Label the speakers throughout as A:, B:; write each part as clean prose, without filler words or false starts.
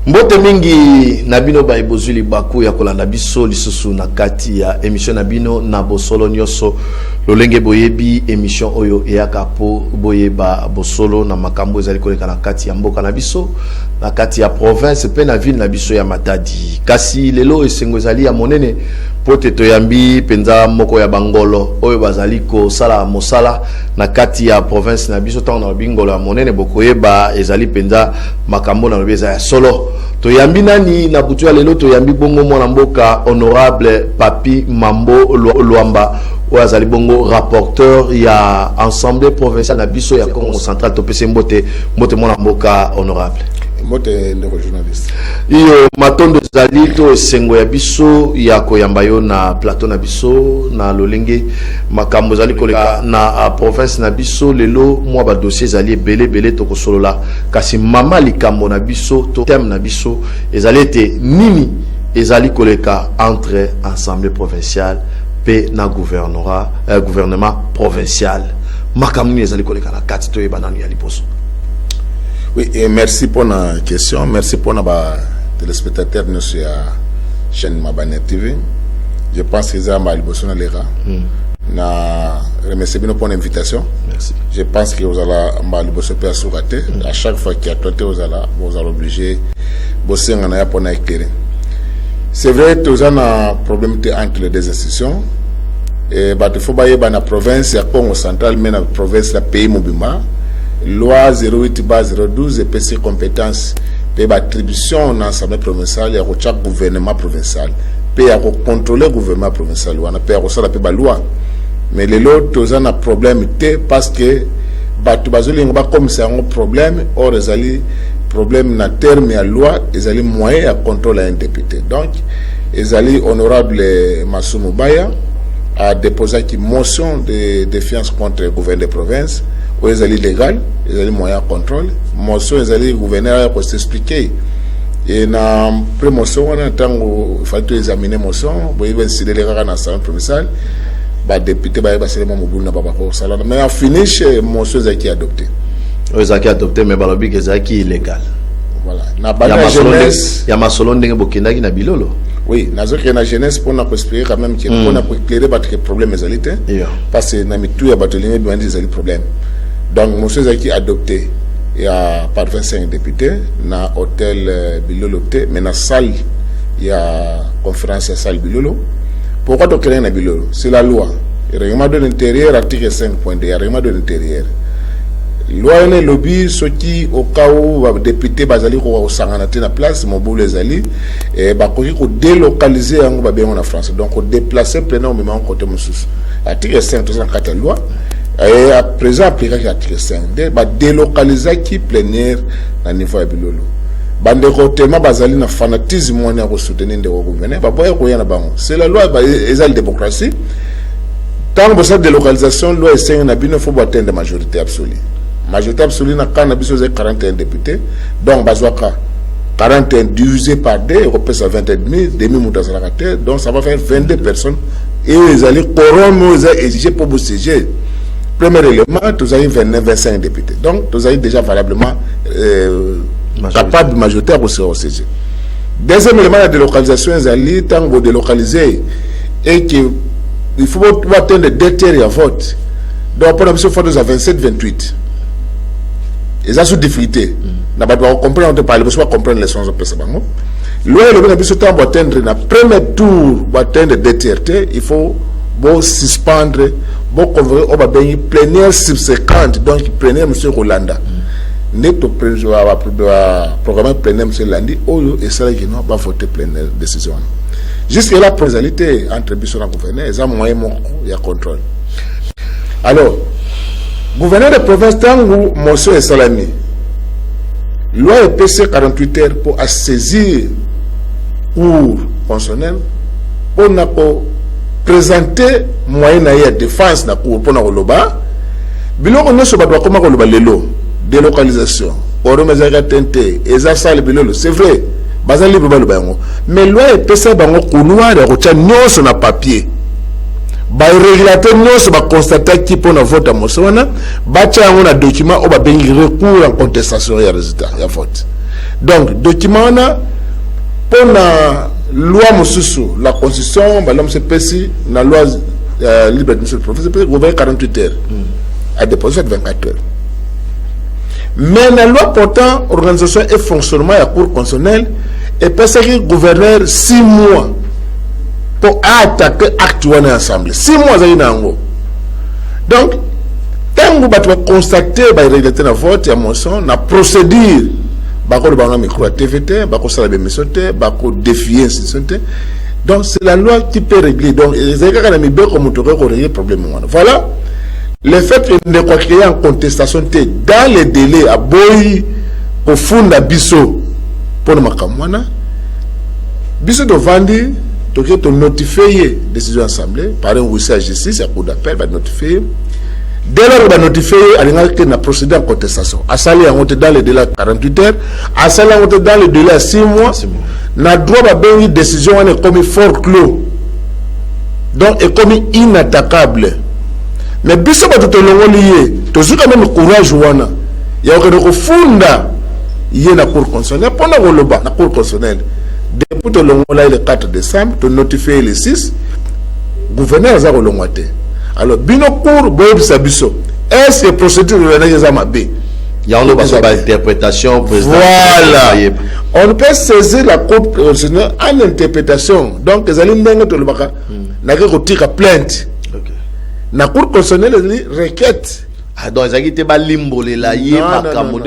A: Mbote mingi nabino ba ibozuli baku ya kolanda biso lisusu na kati ya émission nabino na bosolo nyoso lolenge boyebi émission oyo eyaka po boyeba bosolo na makambo ezali koleka na kati ya mboka na biso na kati ya province pe na ville na biso ya Matadi. Kasi lelo esengo ezali ya monene pote toyambi penza moko ya bangolo oyo bazali ko sala mosala na kati ya province na biso tango na bingolo ya monene bokoyeba ezali penza makambo na lobeza ya solo. Toyambi nani na butu ya lelo toyambi bongo mwana mboka honorable Papi Mambo Luamba oazali bongo rapporteur ya Assemblée provinciale na biso ya Congo central topese mbote mwana mboka honorable.
B: Mbote ndeko journaliste.
A: Iyo matondo zali to esengo ya biso ya koyamba yo na plateau na biso na lolenge makambo zali koleka na province na biso lelo mwa ba dossier zali belé to kosolola kasi mama likambo na biso to thème na biso ezali te nini ezali koleka entre assemblée provinciale pe na gouvernement provincial makamni ezali koleka na kati to ebananu ya liposo.
B: Oui, et merci pour la question. Merci pour nos téléspectateurs de notre chaîne Mabane TV. Je pense que vous avez un besoin de l'ERA. Remercie pour l'invitation.
A: Merci.
B: Je pense que vous allez un besoin de sourater. À chaque fois qu'il y a côté, vous allez obliger bosser en ayant pour éclairer. C'est vrai que vous avez un problème entre les deux institutions. Et il faut que la province, la Congo central, mais la province, la pays Mobima. Loi 08/012 et PC compétences pour l'attribution dans l'Assemblée provinciale et chaque gouvernement provincial pour contrôler le gouvernement provincial. On a peur ça la loi. Mais les autres ont un problème parce que batu bazoli ngba comme c'est un problème or les problème na terme à loi ils allaient moyen à contrôler un député. Donc ils allaient honorable Massoumou Baya a déposé une motion de défiance contre le gouverneur de province. Ils allaient légal, ils allaient moyen contrôle. Motion, ils allaient gouverneur pour s'expliquer. Et dans la promotion, on a il fallait examiner motion. Vous voyez, si les gars dans l'Assemblée provinciale, les députés, c'est le moment où on mais en finish, motion est adoptée.
A: Ils ont adopté, mais balobi que c'est illégal.
B: Voilà.
A: Il y a ma solo ndenge bokendaki na bilolo.
B: Oui, nazo que la jeunesse pour nous expliquer quand même que pour nous éclairer parce problème ezalité. Parce que na mitu ya batolingi bien des problèmes. Donc, monsieur Zaki adopté, il y a par 25 députés, dans l'hôtel Bilolo, mais dans la salle, il y a conférence à salle Bilolo. Pourquoi tu crées un Bilolo? C'est la loi. Le règlement de l'intérieur, article 5.2, il y a le règlement de l'intérieur. Loi et lobby, ce qui, au cas où les députés basali au Sanganate na place, mon boulot les ali, et bah qu'on délocaliser en France. Donc, on déplacer pleinement au moment côté monsieur. Article 5, 204 loi. Et à présent, appliqué l'article 5, délocaliser qui plénière à niveau de Bilolo. Bandérotement, basali na fanatisme, on a soutenir des gouvernements. C'est la loi, c'est la démocratie. Tant que cette délocalisation, loi est 5, il faut atteindre la majorité absolue. Majorité absolue, n'a qu'un abisso de 41 députés. Donc, Bazouaka, 41 divisé par 2, on peut ça 21 000, demi-moutazalakate. Donc, ça va faire 22 personnes. Et ils allaient corrompre, ils allaient exiger pour vous siéger. Premier élément, vous avez 25 députés. Donc, vous avez déjà valablement capable de majorité pour se siéger. Deuxième élément, la délocalisation, ils allaient, tant que vous délocalisez, et qu'il faut atteindre 2 tiers à vote. Donc, pour la mission, il faut 27-28. Et ça, c'est difficulté. On va comprendre, on peut parler, on va comprendre les sens de personnes. L'OE, le temps pour atteindre le premier tour, pour atteindre 2 tiers, il faut suspendre, pour convoquer, on va bien plénière subséquente, donc plénière M. Rolanda. Neto programme plénière M. Landi, et ça, il va voter plénière décision. Jusqu'à la présalité entre Bisson et le gouverneur, il y a moyen de contrôle. Alors, gouverneur de province, tant que motion est salami, loi est PC 48 heures pour saisir pour fonctionnel pour présenter moyen de défense pour l'Oloba. Biloko ne se bat comment l'Oloba lelo délocalisation. Oromezaka tenté ezasa le bilolo, c'est vrai. Bazali libre bango. Mais loi est PC bango kunwa de rocha nyonso na papier. Ba régulateur nyonso ba constater qui pour na vote moso wana, ba tia ngona document o ba bengi recours en contestation ya résultat ya vote. Donc document na pour la loi mususu la constitution ba l'homme se pesi la loi libre de professeur peut gouverner 48 heures à déposer 24 heures. Mais la loi portant organisation et fonctionnement à la Cour constitutionnelle est passé que gouverneur 6 mois pour attaquer acte de l'Assemblée. 6 mois ça y est. Donc, quand vous allez constater les réalités de vote, il y a motion, la procédure, vous allez micro à TVT, vous allez défier, donc c'est la loi qui peut régler. Donc, les gens qui ont régler le problème. Voilà. Le fait que nous avons créé en contestation dans les délais à Boy, au fond de Bisso, pour le Makamwana, Bisso de Vandi, tu as notifié la décision de l'Assemblée, par un huissier à justice, à coup d'appel, va notifier. Dès lors, on va notifier, on a procédé en contestation. À ça, on est dans les délais à 48 heures, à ça, on est dans les délais à 6 mois. On a droit à une décision, on est commis fort clos. Donc, est commis inattaquable. Mais biso ba tout le lié to zuka même courage wana ya ko funda yé na cour constitutionnelle pendant que le bas na cour constitutionnelle depuis to le 4 décembre to notifier le 6 gouverneur za ko longwate alors bino cour bob sabiso est-ce que procédure de la mabe
A: il y a une interprétation président.
B: Voilà. On peut saisir la cour constitutionnelle en interprétation donc les allons ndenga to le baka na ko tika plainte. La Cour constitutionnelle requête.
A: Ah, donc, ils ont été balimbolé là,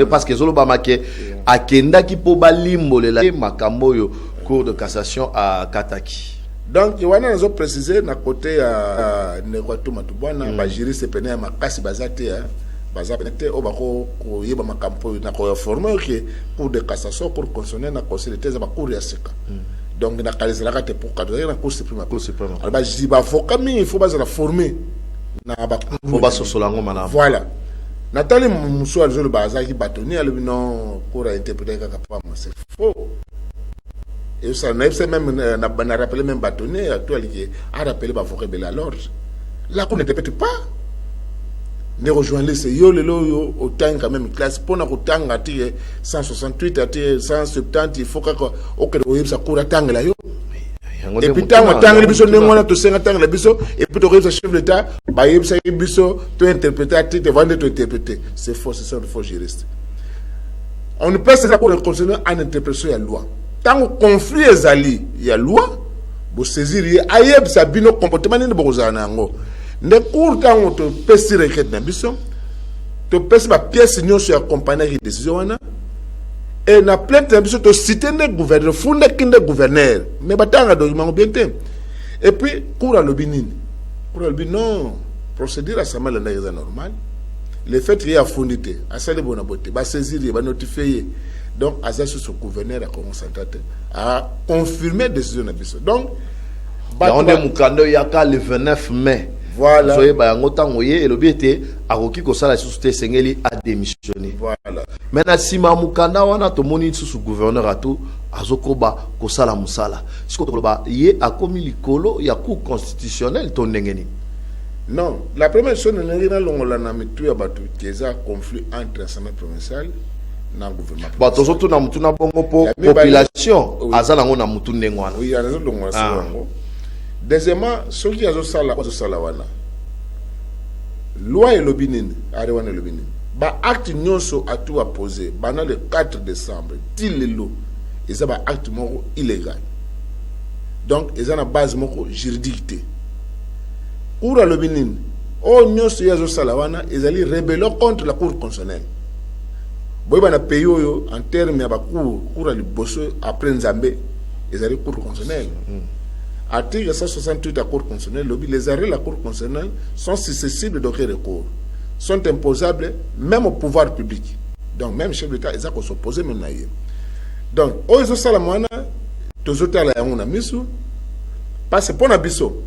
A: parce que Zolo Bamake, à Kenda qui peut balimbolé là, Makamoyo, Cour de cassation à Kataki.
B: Donc, il y a un précisé, na côté à Nekwato Matubwana, juriste pénal, Makasi Bazate, Bazate, Obako, Yeba Makampo, na formé que Cour de cassation, Cour constitutionnelle, na conseil de thèse, Cour Yaseka. Donc, na Kalizaka, pour cadrer la Cour suprême. Alors, je dis, il faut la former. Voilà. Nathalie Moussou a le bazar bâtonnier, elle non pour interpréter c'est faux. Et ça même n'a rappelé même bâtonnier, qui a rappelé Bavoké Bela l'ordre. La Cour n'interprète pas. Ne rejoindre les yo autant quand même classe pour notre temps à 168 à 170 il faut que ça court à tangle là yo. Et puis tant que biso n'engona to senga tant la biso et puis to chef de l'État ba yebisa biso to interpréter te vendre to interpréter c'est faux, c'est un faux juriste. On ne peut pas pour considérer en interprétation la loi tant conflit ezali ya loi bo saisir ayebisa bino comportement ni bozana ngo ne cour tant to pesi requête na biso to pesi ba pièce nyonso ya compagnie de décision wana. Et na plainte na biso to citer le gouverneur funda kinde gouverneur mais batanga document bien té et puis cour à l'obinine non procédure à ça mal na normal le fait qu'il y a fondité à ça les bonne beauté ba saisir ba notifier donc à ça ce gouverneur a commencé à confirmer décision na biso donc
A: on est mukando yaka le 29 mai. Voilà. Soyez et le but était à Roki Kosala société Sengeli a démissionné. Voilà. Maintenant si Mamukanda wana to moni sous gouverneur à tout azokoba Kosala Musala. Ce que ba yé a commis likolo ya cour constitutionnelle ton ndengeni.
B: Non, la première chose n'est pas longue la mitu ya batu keza conflit entre l'Assemblée provinciale na gouvernement. Ba to surtout na mutu na bongo population azala ngo na mutu ndengwana. Oui, a raison longo ça. Deuxièmement, ceux qui ont ça wana loi et l'obinin, arewane l'obinin. Ba acte nyonso a tout à poser. Bana le 4 décembre, til le lot, ils ont acte moko illégal. Donc, ils ont une base moko juridique. Pour l'obinin, oh nyonso yazo salawana, ils allaient rebeller contre la Cour constitutionnelle. Boy bana payo en termes ya ba cour li bosso après Nzambe, ils allaient Cour constitutionnelle. Article 168 de la Cour constitutionnelle, les arrêts de la Cour constitutionnelle sont susceptibles d'aucun recours, sont imposables même au pouvoir public. Donc, même chef d'État, ils ont s'opposé même là. Donc, ils ont ça la moine, tous autres là, on a mis sous, parce que pour l'abisso,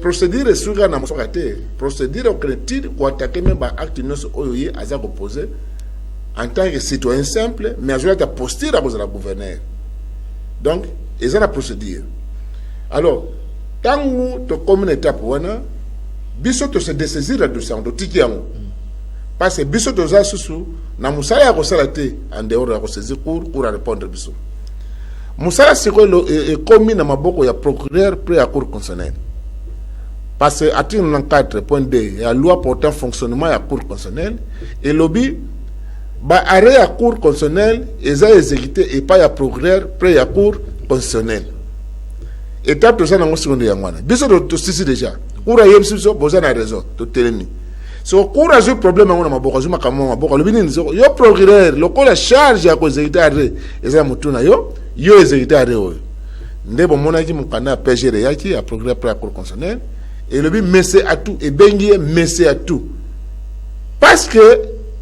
B: procédure sur la nation raté, procédure au crédit ou attaquer même par acte non oyoye à ça opposé en tant que citoyen simple, mais à jouer à posture à cause de la gouverneure. Donc, ils ont la procédure. Alors, tant que tu as comme une étape, biso te se dessaisir la dossier, de tiki yango. parce que biso toza susu na musala ya kosala te en dehors ya kosaisir cour à répondre biso musala sikoyo ekomi na maboko ya procureur près à cour constitutionnelle parce que article 94.2 ya loi portant fonctionnement ya cour constitutionnelle et lobby ba arrêt ya cour constitutionnelle eza exécuté et pas ya procureur près ya cour constitutionnelle étape toza nango seconde ya ngwana biso to sisi déjà cour ayem biso boza na raison to telemi so cour a problème ngona maboko azuma kama maboko lobi nini yo procureur lokola charge ya ko exécuter arrêt eza mutuna yo exécuter arrêt oyo ndebo mona ki mukana PGR yaki ya procureur près ya cour constitutionnelle et le but messe à tout et bengi messe à tout parce que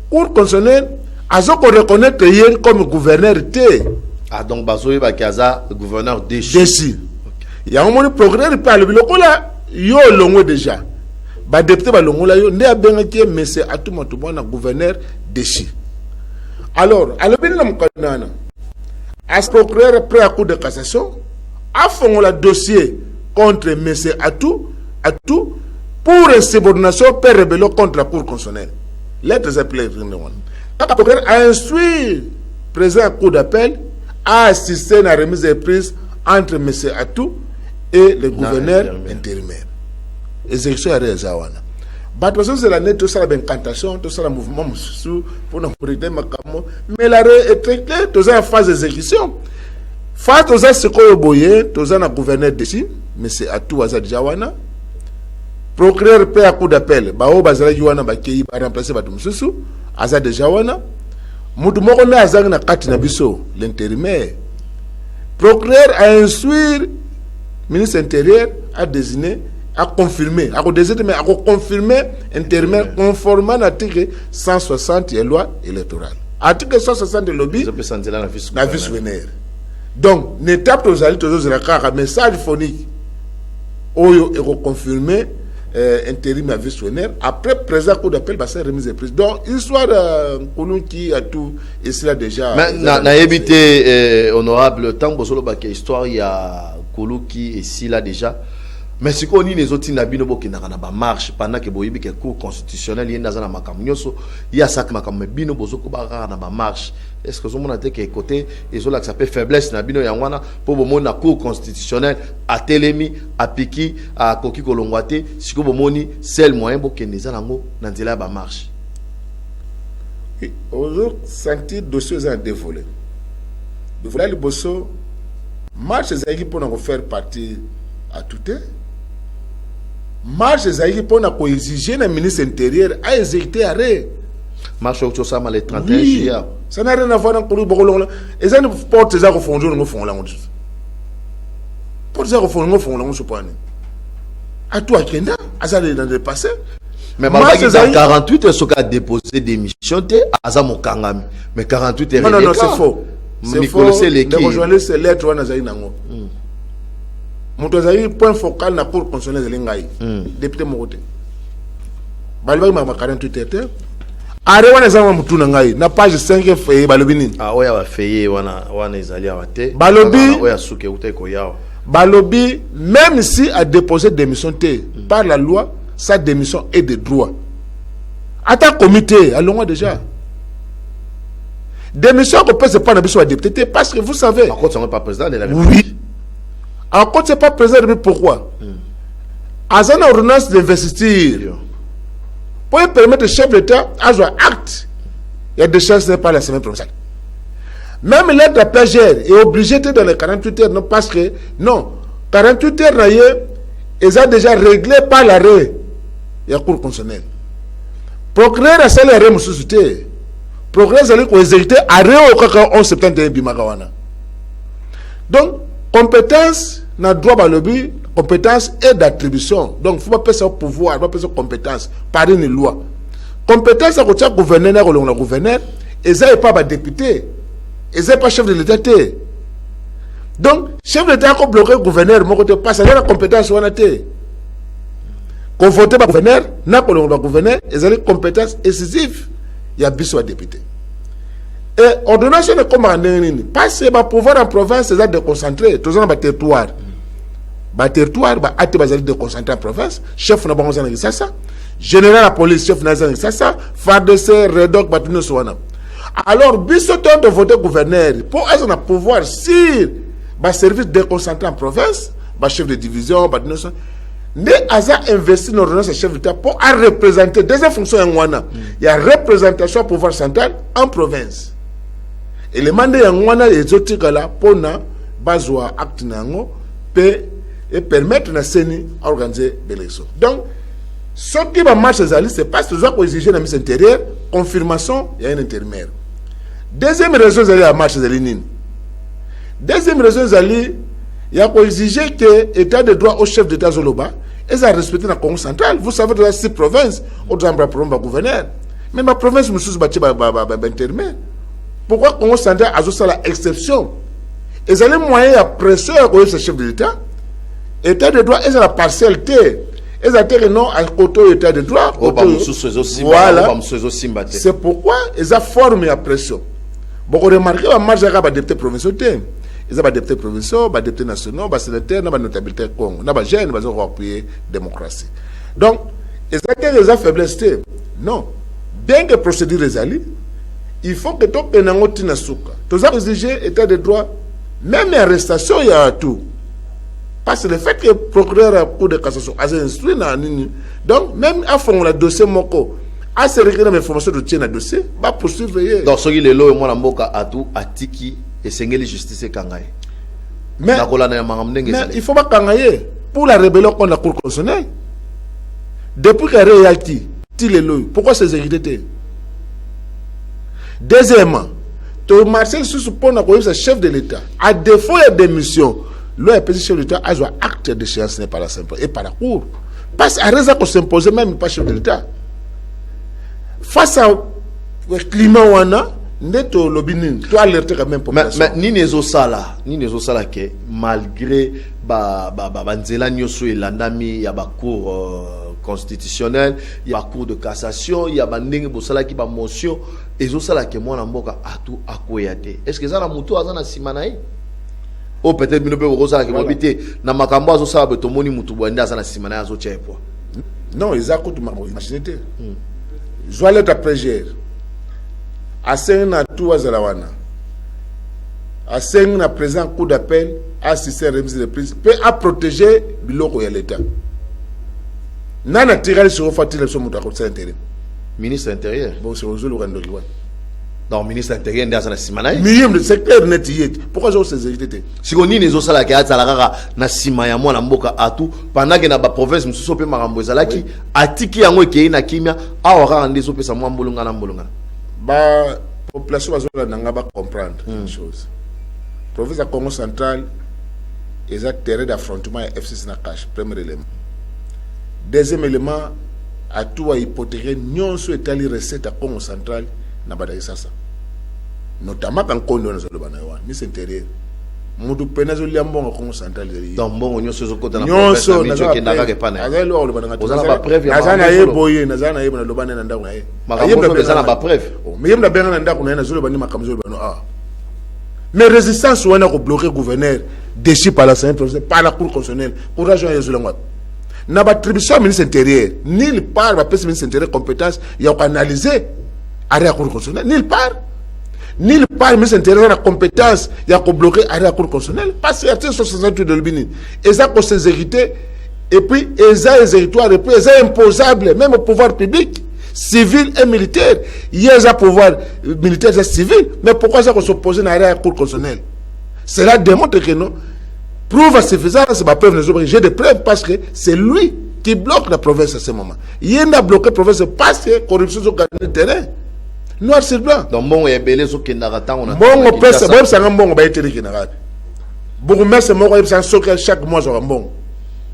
B: cour constitutionnelle azo ko reconnaître hier comme gouverneur T.
A: Ah donc bazoye ba kaza gouverneur déchu.
B: Il y a un moment procureur par le lokola yo longo déjà ba député ba longo la yo ne abengaki messe à tout na gouverneur déchu. Alors à le bin na mukana as procureur près à cour de cassation a fond le dossier contre messe à tout pour insubordination per rébellion contre la cour constitutionnelle. Lettres appelées. Le procureur a instruit le président de la cour d'appel à assister à la remise des prises entre M. Atou et le gouverneur intérimaire. Exécution à Rézawana. Parce c'est la nette, tout ça la incantation, tout ça le mouvement pour nous prêter mais l'arrêt est très clair, tout ça en phase d'exécution. Face à ce qu'on a boyé, tout ça le gouverneur décide, M. Atou Azad Jawana. Procureur paie à coup d'appel, bao bazala yuana bakei ba remplacer ba tumsusu, aza déjà wana. Mutu moko na azanga na kati na biso l'intérimaire. Procureur a instruit ministre intérieur a désigné, a confirmé, a désigné mais a confirmé intérimaire conformément à l'article 160 de la loi électorale. Article 160 de lobby na vie souvenir. Donc, n'étape aux alliés tous les message phonique. Oyo est reconfirmé intérim à vice-souvenir. Après, président coup d'appel, bah, c'est remise de prise. Donc, histoire de qui a tout, et cela déjà. Mais,
A: n'a évité, honorable, tant que histoire, il y a Koulou qui est ici là déjà. Mais si on dit les autres nabino qui n'a pas marche pendant que boyibi que cour constitutionnel il y a dans makam nyoso il y a ça que makam bino bozoko ba na ba marche est-ce que on a dit que côté et zo là que ça peut faiblesse nabino yangwana pour bomona na cour constitutionnel à telemi à piki à koki kolongwate siko bomoni seul moyen pour que neza nango na nzela ba marche
B: aujourd'hui sentir dossier en dévolé de voilà le bosso marche ezaki pour nous faire partie à tout marche ezaki pour nous exiger le ministre intérieur à exécuter arrêt
A: marche au ça le 31 juillet
B: ça n'a rien à voir avec le bolon et ça ne porte ça au fond de fond là porte ça au fond là je pense à toi Kenda à ça dans le passé
A: mais marche dans 48 ce qu'a déposé démission té à mon kangami mais 48 est
B: non c'est faux c'est faux de rejoindre ces lettres on a zaï nango moto zaï point focal na cour constitutionnelle de l'Ingaï député Mokote balba ma 48 heures are wana zama mutu na ngai na page 5 feye balobi nini
A: oya ba feye wana ezali awate
B: balobi
A: oya suke utai ko yawa
B: balobi même si a déposé démission té par la loi sa démission est de droit ata comité allons déjà démission qu'on peut se prendre à député parce que vous savez
A: par contre ça n'est pas président de la République
B: oui en contre c'est pas président de la République pourquoi à une ordonnance d'investiture pour permettre au chef d'État à jouer acte il y a des chances par la semaine prochaine même l'aide à PGR est obligé de dans les 48 heures non parce que non 48 heures ils ont déjà réglé par l'arrêt il y a cour constitutionnelle procureur a celle l'arrêt société progrès allait ko exécuter arrêt au 11 septembre bimakawana donc compétence na droit balobi compétence et d'attribution donc faut pas passer au pouvoir pas passer compétence par une loi compétence à côté gouverneur ou le gouverneur et ça est pas ba député et ça pas chef de l'état donc chef de l'état ko bloquer gouverneur mon côté pas ça la compétence wana té ko voter ba gouverneur na ko le gouverneur et ça les compétences excessives il y a biso député et ordonnance de commandement parce que pouvoir en province c'est déconcentré tous dans territoire territoire ati bazali déconcentré en province chef na bango za ça général la police chef nazan ça FARDC Redoc Batuno Sowana. Alors bisoton de voter gouverneur pour être un pouvoir sur ba service déconcentré en province, ba chef de division Batuno Sowana. Ne asa investi dans le chef d'État pour représenter des fonctions en Wana. Il y a représentation pouvoir central en province. Et les mandats en Wana les autres là pour na bazwa acte nango et permettre na seni organiser l'élection. Donc ce qui va marcher c'est parce que nous avons exigé la mise intérieure, confirmation, il y a un intérimaire. Deuxième raison c'est la marche de l'ININ. Deuxième raison c'est il y a exigé que l'État de droit au chef d'État Zoloba et ça respecter la Congo centrale. Vous savez, dans la 6 provinces, au Zambra problème gouverneur. Mais ma province, je suis battu intérimaire. Pourquoi Congo centrale a joué la exception? Et ça les moyens à pression à ce chef de l'État. État de droit et ça la partialité. Et ça a non à côté l'État de droit. Voilà. C'est pourquoi ils ont formé la pression. Beaucoup remarqué la marge à député provinciaux. Ils ont des députés provinciaux, des députés nationaux, des sénateurs, des notabilités Congo, des jeunes, des gens appuyer la démocratie. Donc, ils ont faiblesse. Non. Bien que procédure les alliés, il faut que tout le monde ait un souka. Tout ça exigé état de droit, même l'arrestation, il y a tout. Parce que le fait que le procureur a cours de cassation a instruit dans donc, même à fond le dossier Moko, à se recueillir l'information de tien dossier, va poursuivre.
A: Donc, ce qui est là, moi, Mboka a tout, à Tiki. Et c'est la justice kangaye.
B: Mais il faut pas kangaye pour la rébellion contre la Cour constitutionnelle. Depuis qu'elle est réactive, pourquoi ces exécutés? Deuxièmement, Marcel Soussou-Pona, chef de l'État, à défaut de démission, le chef de l'État a un acte d'échéance par la simple et par la Cour. Parce qu'à raison qu'on s'impose même pas chef de l'État. Face au climat où on a, neto lobinin to alerter quand même population
A: mais ni nezo sala que malgré nzela nyoso elandami ya ba cour constitutionnel ya ba cour de cassation ya ba ndenge bosala ki ba motion ezo sala que mwana mboka atu akoyate est-ce que ça na mutu azana simanaï ou peut-être bino pe bozala ke mobité na makambo azo sala beto moni mutu bwanda azana simanaï azo tchepo
B: non ils akutu machinité joie ta prégère Asengna tout azalawana. Asengna présent coup d'appel, assister remise de prise, peut à protéger biloko ya l'État. Nana tiré sur fatile sur muta conseil intérim.
A: Ministre intérieur.
B: Bon c'est aux le rendre liwa.
A: Non ministre intérieur ndaza na simana.
B: Miyem le secteur net yet. Pourquoi je ces exécutés?
A: Si on ni nezo sala ka atalaka na sima ya mwana mboka atu pendant que na ba province mususo pe makambo ezalaki atiki yango ekei na kimia awaka ndezo pesa mwa mbolunga na mbolunga.
B: La population va comprendre une chose. La province de Congo central est un terrain d'affrontement et FCC Nakash, premier élément. Deuxième élément, à tout à hypothéquer, nous sommes allés recettes à Congo central, notamment quand Congo est dans le c'est intérieur. Mudu penazo liambongo Congo central.
A: Donc bon, nous sommes côté na province na micho ke naga ke pana. Ozana ba preuve ya
B: nazana yeboye nazana yebo na lobane na ndako nae.
A: Makambo bezana ba preuve.
B: Mais yem na benga na ndako na zolo bani makamzo zolo bano ah. Mais résistance wana ko bloquer gouverneur déchi par la Sainte par la Cour constitutionnelle. Courage ya zolo ngwa. Na ba attribution ministre intérieur, nulle part ba pèse ministre intérieur compétence ya ko analyser arrêt Cour constitutionnelle nulle part. Nulle part, mais c'est intéressant la compétence, il y a qu'à bloquer à la Cour constitutionnelle. Parce qu'il y a 68 de l'Ubini. Et ça, qu'on s'est hérité, et puis, ils ont les territoires, et puis, ils ont imposable, même au pouvoir public, civil et militaire. Il y a un pouvoir militaire et civil, mais pourquoi ça qu'on s'oppose à la Cour constitutionnelle? Cela démontre que non. Prouve à suffisance, c'est ma preuve, j'ai des preuves parce que c'est lui qui bloque la province à ce moment. Il a bloqué la province parce que la corruption a gagné le terrain. Noir sur blanc.
A: Donc bon, il y a belé sur Kendarata, on a.
B: Bon, on peut se bon, c'est un bon, on va être Kendarata. Beaucoup de c'est moi, c'est chaque mois, j'aurai un bon.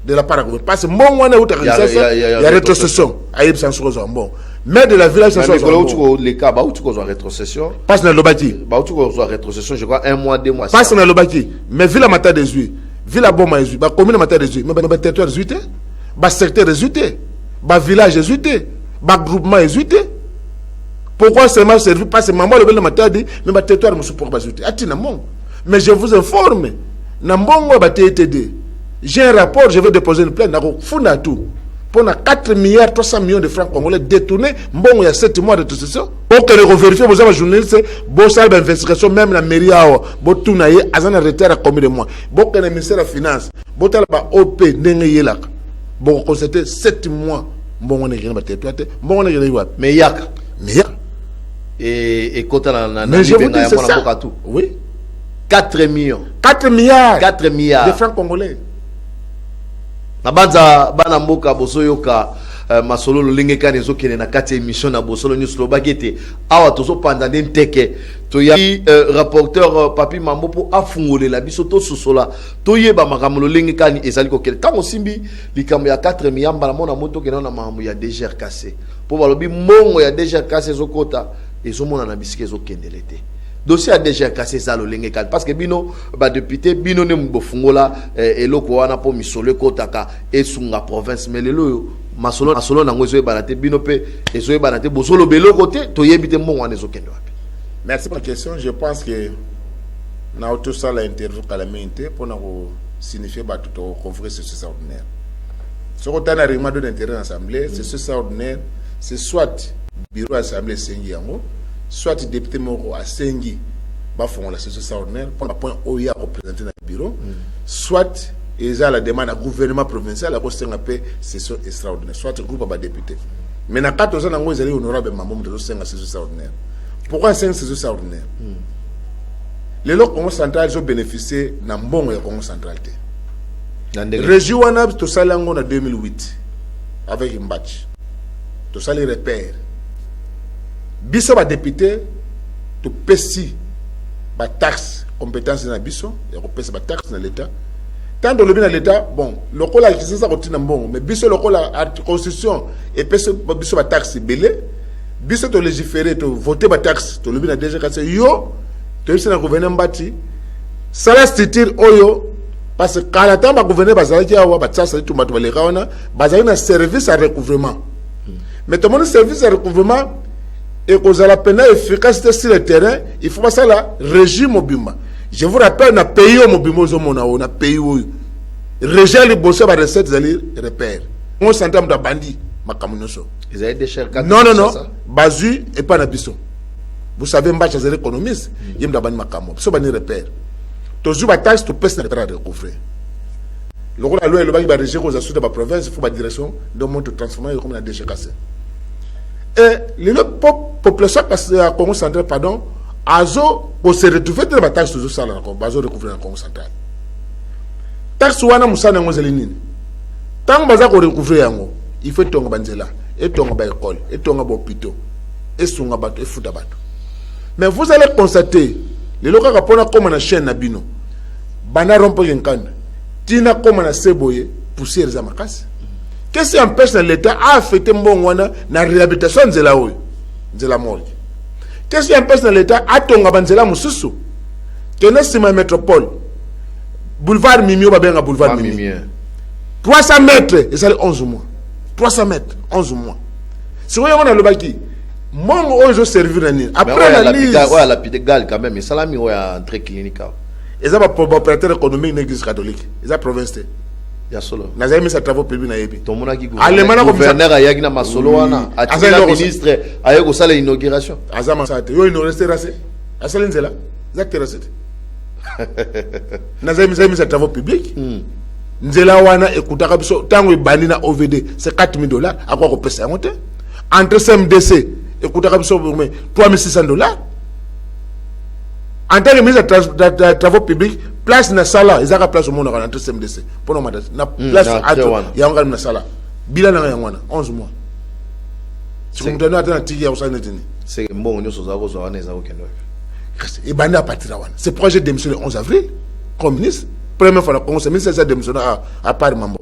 B: De la part de parce que mon on est il y a rétrocession. Aïe, c'est un bon. Mais de la village, c'est un bon.
A: Les cas, bah où tu causes rétrocession.
B: Passe dans le bâti.
A: Bah où tu causes rétrocession, je crois 1 mois, 2 mois.
B: Passe dans le bâti. Mais ville à Mata des Huit, ville à Boma des Huit, bah commune à Mata des Huit, mais territoire des Huit, bah secteur des Huit, bah village des Huit, bah groupement des Huit. Pourquoi seulement servi parce que maman le matin dit mais ma territoire me support pas atina mon mais je vous informe na mbongo ba TTD j'ai un rapport je vais déposer une plainte na funda tout pour 4 milliards 300 millions de francs congolais détournés, bon, il y a 7 mois de tout ça. Pour que les vérifier, vous avez journaliste, bon, ça, l'investigation, même la mairie, bon, tout n'a pas, azan retard à combien de mois. Bon, que le ministère de la Finance, bon, t'as la OP, n'engagez là. Bon, constaté 7 mois, bon, on est gagné, bon, on est gagné,
A: mais yak.
B: Mais yak.
A: Et quand on a
B: mais je vous dis, c'est ça. Oui.
A: 4 millions.
B: 4 milliards.
A: 4 milliards.
B: De francs congolais.
A: Nabanza bana mboka bozoyoka masolo lolenge kane ezokene na kati émission na bosolo news lobakete awa tozo panda ndeke to ya rapporteur Papi Mambo po afungolela biso to sosola to yeba makambo lolenge kane ezali kokele tango simbi likambo ya 4 miyamba na mona moto kena na makambo ya DGRKC po balobi mongo ya DGRKC ezokota ezomona na bisike ezokendelete dossier à DGRKC ça lolenge kane parce que bino ba député bino ne mbofungola eloko wana po misolo kotaka esunga province mais lelo masolo na ngozo e banate bino pe ezo e banate bosolo belo côté to yebite mbongo wana ezokende wapi.
B: Merci pour la question. Je pense que na tout ça l'interview calamité pour nous signifier ba tout confrérie c'est ordinaire. Ce qu'on a règlement d'intérêt dans l'assemblée, c'est ordinaire, c'est soit bureau assemblée sengi yango, soit député moko a sengi ba font la session ordinaire pour la point oya représenter dans le bureau, soit ils ont la demande à gouvernement provincial à cause d'un session extraordinaire, soit le groupe à député. Mais dans 14 ans, ils ont honorable maman de session extraordinaire. Pourquoi c'est une session extraordinaire? Les lots Congo central ils ont bénéficié d'un bon Congo central. Région Wanab, tout ça en 2008 avec un batch. Tout ça les repères. Biso va député, tout pessi, ba taxe compétence dans biso, et repèse ba taxe dans l'État. Tant de dans l'État, bon, le col a ça continue bon, mais biso le col a constitution et biso ba taxe belé, biso to légiférer, to voter ba taxe, to le bien déjà cassé yo, to c'est na gouvernement bâti, ça la structure oyo parce que quand la temps ba gouverner ba zaki awa ba taxe tout ba to les raona, ba zaki na service à recouvrement. Mais tout le monde service à recouvrement et cause à la peine efficacité sur le terrain, il faut pas ça là régime mobima. Je vous rappelle, on a payé au mobimo, on a payé au régime les bosseurs par recette, ils allaient repérer. On s'entend de bandit, ma camonoso.
A: Ils avaient des chers.
B: Non, Bazu et pas Nabiso. Vous savez, je suis économiste, il y a un bandit ma camo. Ce n'est pas repère. Tu joues la taxe, tu peux se recouvrir. Le rôle de la loi, le bail va régir aux assurances de la province, il faut la direction de monde transformer comme la DGKC. Et les populations à Congo central, pardon, azo pour se retrouver dans la taxe toujours ça là encore bazo recouvrir dans Congo central taxe wana musana ngozeli nini tant baza ko recouvrir yango il faut tonga banzela et tonga ba école et tonga ba hôpital et sunga bato et futa bato mais vous allez constater les locaux kapona comme na chaîne na bino bana rompo yenkana tina comme na seboye poussière za makasi qu'est-ce qui empêche l'État à affecter mbongo wana na réhabilitation nzela oyo nzela morgue. Qu'est-ce qui empêche l'État à Tonga Banzela Moussou? Tenez c'est ma métropole. Boulevard Mimio, Babenga boulevard Mimio. 300 mètres, et ça 11 mois. 300 mètres, 11 mois. Si vous avez le baki, mon ojo servir après la liste.
A: Ouais, la Pidegal quand même, mais ça l'a mis en entrée clinique.
B: Et ça va pour opérateur économique l'église catholique. Et ça province.
A: Ya solo.
B: Naza mis sa travaux publics na yebi.
A: Tout le monde a qui gouverneur ayagi na masolo wana. Atila ministre ayego sala inauguration.
B: Azama sa te yo inauguré rase. Asala nzela. Zakte rase. Naza mis sa travaux publics. Nzela wana ekutaka biso tango ibani na OVD c'est $4,000 akwa ko pesa ngote. Entre CMDC ekutaka biso $3,600. En tant que ministre de travaux publics, place na sala, ils ont place au monde entre CMDC. Pour nous, na place à il y a un sala. Bilan na yangwana 11 mois. Si vous me donnez un tigre au sein de
A: c'est bon, nous sommes à cause de ça.
B: Et ben à partir de là, ce projet démissionné le 11 avril, comme ministre, première fois le conseil ministre a démissionné à Paris Mambo.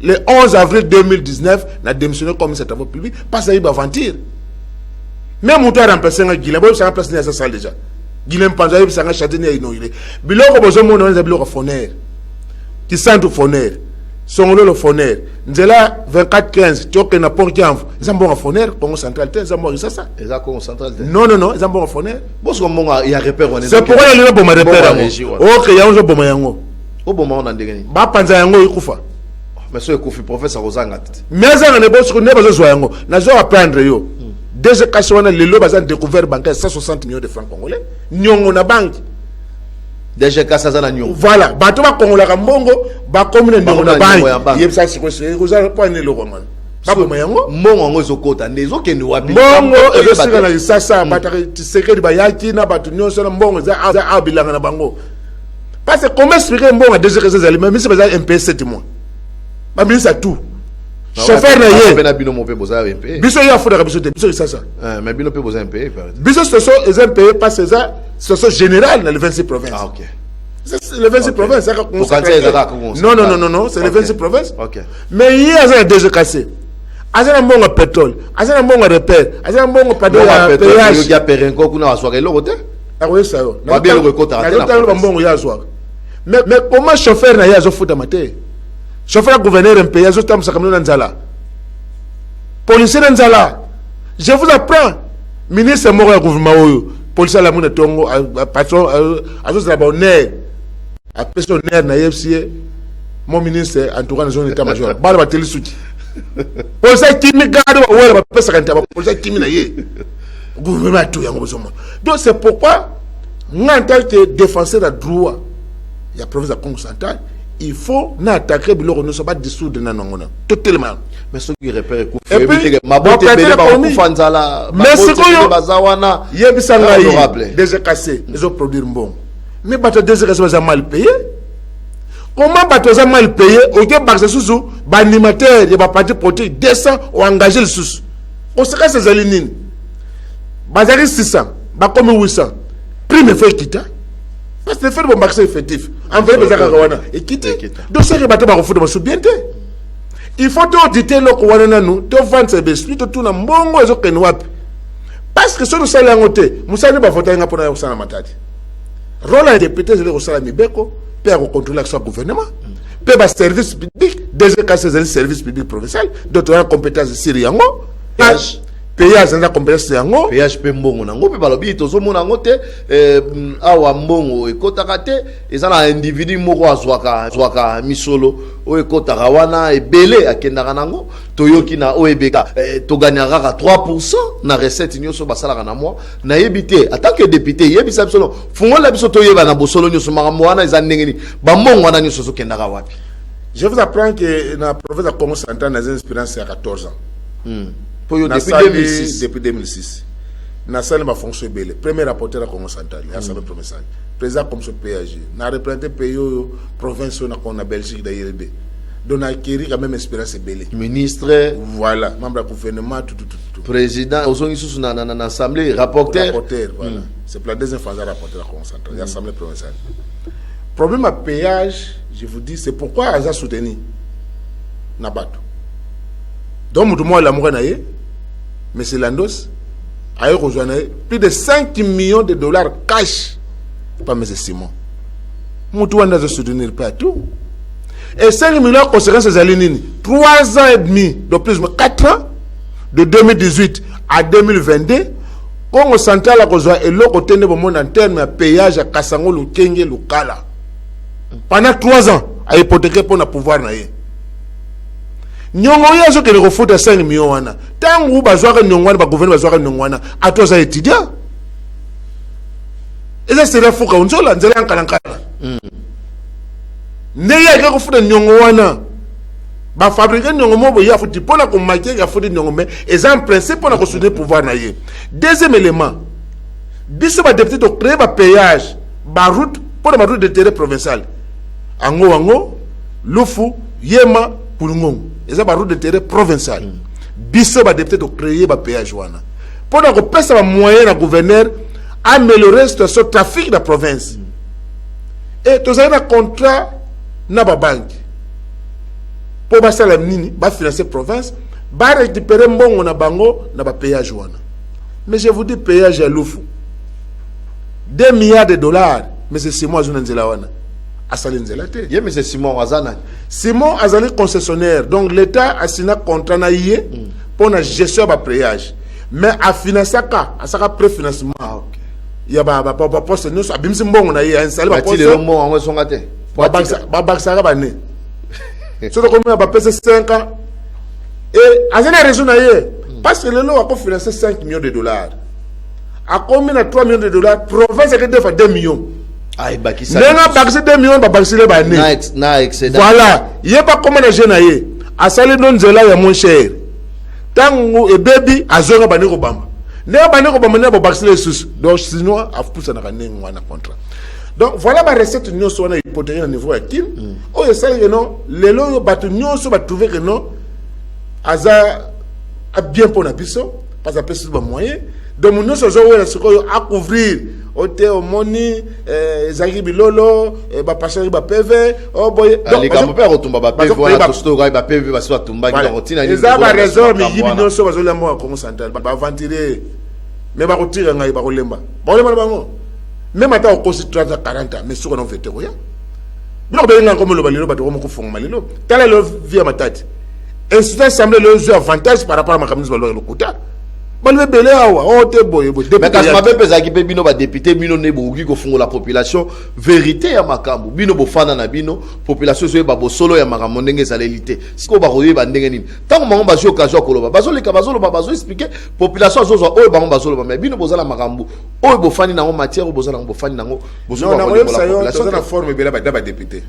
B: Le 11 avril 2019, il a démissionné comme ministre de travaux publics, parce qu'il va aventure. Même on doit remplacer un Guilhem, il va remplacer sa salle déjà. Guilhem Panza, il va changer à inauguré. Biloko besoin mon nom, biloko foner. Qui sent au foner. Son le foner. Nzela 24-15, tu as un pont qui envoie. Ils ont bon foner, Congo central, ils ont bon ça.
A: Ils ont Congo central.
B: Non, ils ont bon foner.
A: Bon, il y a repère.
B: C'est pourquoi il y a un bon repère. Ok, il y a un bon yango.
A: Au bon moment, on a dégagné.
B: Ba Panza yango, il koufa.
A: mais ce que professeur Rosanga
B: mais ça ne bosse que ne pas jouer ngo na zo apprendre yo déjà caché wana lelo bazan découvert bancaire 160 millions de francs congolais nyongo na banque
A: déjà cassé ça na nyongo
B: voilà bato ba kongola ka mbongo ba komune nyongo na banque yeb ça c'est quoi c'est Rosanga point ne le roman Babo mayango
A: mbongo ezokota ndezo ke ni wapi
B: mbongo ezosika na sasa bataki tisekedi bayaki na batu nyonso na mbongo za abilanga na bango parce que comment expliquer mbongo a déjà que ces aliments mais c'est pas un peu 7 mois ba ministre tout chauffeur na ye
A: na bino mo pe boza MP
B: biso ya fodaka biso te biso sasa
A: mais bino pe boza MP
B: biso ce sont les MP parce que ça ce sont général dans les 26 provinces.
A: Ah OK.
B: C'est les 26 provinces ça
A: non
B: non c'est les 26 provinces.
A: OK.
B: Mais il y a déjà cassé azana mbongo pétrole azana mbongo repère azana mbongo pado ya péage
A: ya perenko kuna waswaka eloko te
B: akoye sayo
A: na bien le kota
B: na talo mbongo ya swaka mais comment chauffeur na ya zo futa mate chauffeur gouverneur MP ya zo tamsa kamno na nzala policier na nzala je vous apprends ministre moko ya gouvernement oyo policier la muna tongo patron azo za bonheur a personnaire na FCA mon ministre en tout cas na zone état major bala bateli suki polisa kimi gado wa wala pesa kanta ba polisa kimi na ye gouvernement tout yango bozomo donc c'est pourquoi moi en tant que défenseur de droit ya province de Congo central il faut na attaquer biloko no so ba dissoudre na ngona totalement
A: mais ce qui repère ku fait biteke mabote bele ba ku fanzala
B: mais ce que
A: bazawana
B: yebisa ngai déjà cassé ils ont produire bon mais bato déjà cassé ba mal payé. Comment bateau ça mal payé? Ok, parce que sous animateur, il y a parti porté 200 ou engagé le sous. On se casse ces lignes. Bazari 600, bah comme 800. Prime fait quitter. Parce que faire bon marché effectif. En vrai, bazari kawana et quitter. Donc c'est que bateau va refuser ma bien. Il faut auditer le kawana nous, to vendre ces bêtes, to tout na mbongo ezo kenwapi. Parce que sur le salaire ngoté, musani ba voter nga pona ya kusana matati. Rôle à député c'est le kusala mibeko. Pour contrôler l'action gouvernement, pour le service public, déjà quand c'est un service public provincial, d'autres compétences syriennes, péage na compétence yango,
A: péage pe mbongo nango pe balobi tozo mona ngote awa mbongo ekotaka te ezana individu moko azwaka misolo o ekotaka wana ebele akendaka nango toyoki na oebeka toganyaka 3% na recette nyonso basalaka na mois na yebite en tant que député yebisa biso fungola biso toyeba na bosolo nyonso makambo wana eza ndengeni ba mbongo wana nyonso so kendaka wapi.
B: Je vous apprends que na province de Congo central na expérience à 14 ans. Depuis 2006. Nassal m'a fonctionné belé. Premier rapporteur à Congo central, l'Assemblée provinciale. Président comme ce PAG. N'a représenté pays province on a Belgique d'ailleurs. Donc a acquis quand même expérience belé.
A: Ministre.
B: Voilà, membre du gouvernement tout.
A: Président, aux sous dans l'Assemblée, rapporteur.
B: Voilà. C'est pour la deuxième fois rapporteur à Congo central, l'Assemblée provinciale. Problème à péage, je vous dis, c'est pourquoi Aza soutenu Nabato. Donc, tout le monde l'amour naïe. M. Landos a rejoint plus de 5 millions de dollars cash par M. Simon. Moutouan n'a pas soutenu pas tout. Et 5 millions de conséquences des alignées. 3 ans et demi, de plus de 4 ans, de 2018 à 2022, Congo central a rejoint et l'autre côté de monde en termes de payage à Kassango, le Kenge, le Kala. Pendant 3 ans, à hypothéquer pour le pouvoir naïe. Nyongo yazo ke refuta 5 millions wana tangu bazwaka nyongwana ba gouvernement bazwaka nyongwana atoza étudiant eza sera fuka unzola nzela nkalankala ne ya ke kufuta nyongo wana ba fabriquer nyongo mobo ya futi pona ko maquer ya futi nyongo mais eza en principe pona ko soutenir pouvoir na ye. Deuxième élément biso ba député to créer ba péage ba route pour ba route de terrain provincial ango lufu yema pulungongo. Et ça, route de terrain provincial. Bisso va député de créer un péage. Pendant que personne a moyen à gouverneur améliorer la situation de trafic de la province. Et tout ça, il y a un contrat dans la banque. Pour passer la mini, pour financer la province, pour récupérer un bon péage. Mais je vous dis, péage est loufou. 2 milliards de dollars. Mais c'est 6 mois que je n'ai pas.
A: Yeah, mais c'est Simon Azana.
B: Simon Azali concessionnaire. Donc l'État a signé un contrat pour la gestion de péage. Mais à financer ça, à ça préfinancement. Il y a pas poste nous abim simbongo na installé
A: ba poste.
B: soki okomi bapesa 5 ans et aza na raison na ye parce que lelo akofinancer 5 millions de dollars akomi na 3 millions de dollars province ekedefa 2 millions ndenge bakisi 2 millions babakisile bane voilà ye bakoma na jeune na ye asali no nzela ya moins cher ntango ebebi azonga bane kobamba ndenge bane kobamba ndenge babakisile lisusu donc sinon apusanaka ndenge wana contrat. Donc voilà ma recette nyonso wana hypothèque au niveau ya kin oyo esali que non lelo oyo bato nyonso batrouve que non aza a bien pour na biso parce que apesi ba moyen donc nyonso ozowela sikoyo a couvrir ote omoni ezalaki bilolo bapasaki bapv
A: likambo mpe akotumba bapv wana tostokai bapv basi batumbaki nakotina
B: eza baresor miyibi nyonso bazolemba wa congo central bavantire me bakotira ngai bakolemba na bango même ata okosi 30 à 40 ans mais soko na vete koya bilo belinga comme lo balilo bato ko fonga malilo tala lo via matati institut semble le avantage par rapport à makamisi balo lokuta balwe belé awa ote boye bo
A: mais kasi mapepe zaki pe bino ba député bino ne boki ko fungola population vérité ya makambo bino bofana na bino population zo ba bosolo ya makambo ndenge ezalelité siko ba koyeba ndenge nini tango bango ba jo occasion koloba bazolika bazoloba bazo expliquer population zo zo oyo bango bazoloba mais bino bozala makambo oyo bofani nango matière bozala ngo bofani nango bozolo ba population
B: na forme bela ba député